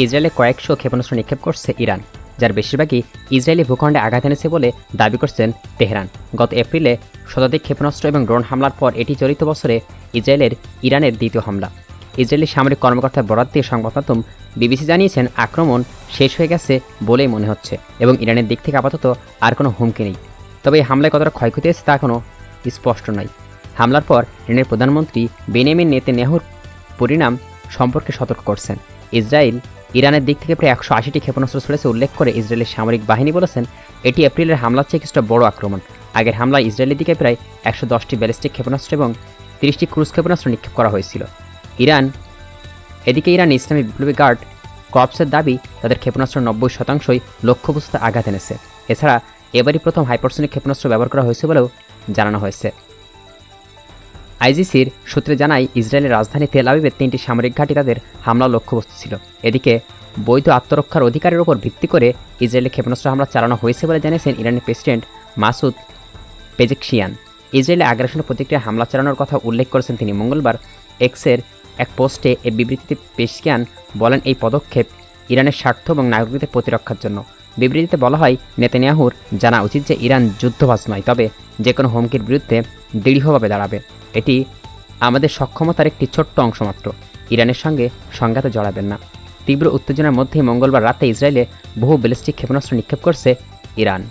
ইসরায়েলে কয়েকশো ক্ষেপণাস্ত্র নিক্ষেপ করছে ইরান, যার বেশিরভাগই ইসরায়েলি ভূখণ্ডে আঘাত এনেছে বলে দাবি করছেন তেহরান। গত এপ্রিলে শতাধিক ক্ষেপণাস্ত্র এবং ড্রোন হামলার পর এটি চলিত বছরে ইরানের দ্বিতীয় হামলা। ইসরায়েলি সামরিক কর্মকর্তার বরাত দিয়ে সংবাদ মাধ্যম বিবিসি জানিয়েছেন, আক্রমণ শেষ হয়ে গেছে বলেই মনে হচ্ছে এবং ইরানের দিক থেকে আপাতত আর কোনো হুমকি নেই। তবে এই হামলায় কতটা ক্ষয়ক্ষতি হয়েছে তা এখনও স্পষ্ট নয়। হামলার পর ইরানের প্রধানমন্ত্রী বেনিয়ামিন নেতানিয়াহুর পরিণাম সম্পর্কে সতর্ক করছেন। ইসরায়েল ইরানের দিক থেকে প্রায় 180টি ক্ষেপণাস্ত্র ছুড়েছে উল্লেখ করে ইসরায়েলের সামরিক বাহিনী বলেছেন, এটি এপ্রিলের হামলার চেয়ে কিছুটা বড় আক্রমণ। আগের হামলায় ইসরায়েলের দিকে প্রায় 110টি ব্যালিস্টিক ক্ষেপণাস্ত্র এবং 30টি ক্রুজ ক্ষেপণাস্ত্র নিক্ষেপ করা হয়েছিল। এদিকে ইরান ইসলামী বিপ্লবী গার্ড কর্পসের দাবি, তাদের ক্ষেপণাস্ত্র 90%ই লক্ষ্যবস্তুতে আঘাত এনেছে। এছাড়া এবারই প্রথম হাইপারসনিক ক্ষেপণাস্ত্র ব্যবহার করা হয়েছে বলেও জানানো হয়েছে। আইজিসির সূত্রে জানায়, ইসরায়েলের রাজধানী তেল আবিবের 3টি সামরিক ঘাঁটি তাদের হামলা লক্ষ্যবস্তু ছিল। এদিকে বৈধ আত্মরক্ষার অধিকারের উপর ভিত্তি করে ইসরায়েলের ক্ষেপণাস্ত্র হামলা চালানো হয়েছে বলে জানিয়েছেন ইরানের প্রেসিডেন্ট মাসুদ পেজেকশিয়ান। ইসরায়েলের আগ্রাসনের প্রতিক্রিয়া হামলা চালানোর কথা উল্লেখ করেছেন তিনি। মঙ্গলবার এক্সের এক পোস্টে এ বিবৃতিতে পেজেকশিয়ান বলেন, এই পদক্ষেপ ইরানের স্বার্থ এবং নাগরিকদের প্রতিরক্ষার জন্য। বিবৃতিতে বলা হয়, নেতানিয়াহুর জানা উচিত যে ইরান যুদ্ধবাজ নয়, তবে যে কোনো হুমকির বিরুদ্ধে দৃঢ়ভাবে দাঁড়াবে। এটি আমাদের সক্ষমতার একটি ছোট্ট অংশ মাত্র। ইরানের সঙ্গে সংঘাতে জড়াবেন না। তীব্র উত্তেজনার মধ্যেই মঙ্গলবার রাতে ইসরায়েলে বহু ব্যালিস্টিক ক্ষেপণাস্ত্র নিক্ষেপ করছে ইরান।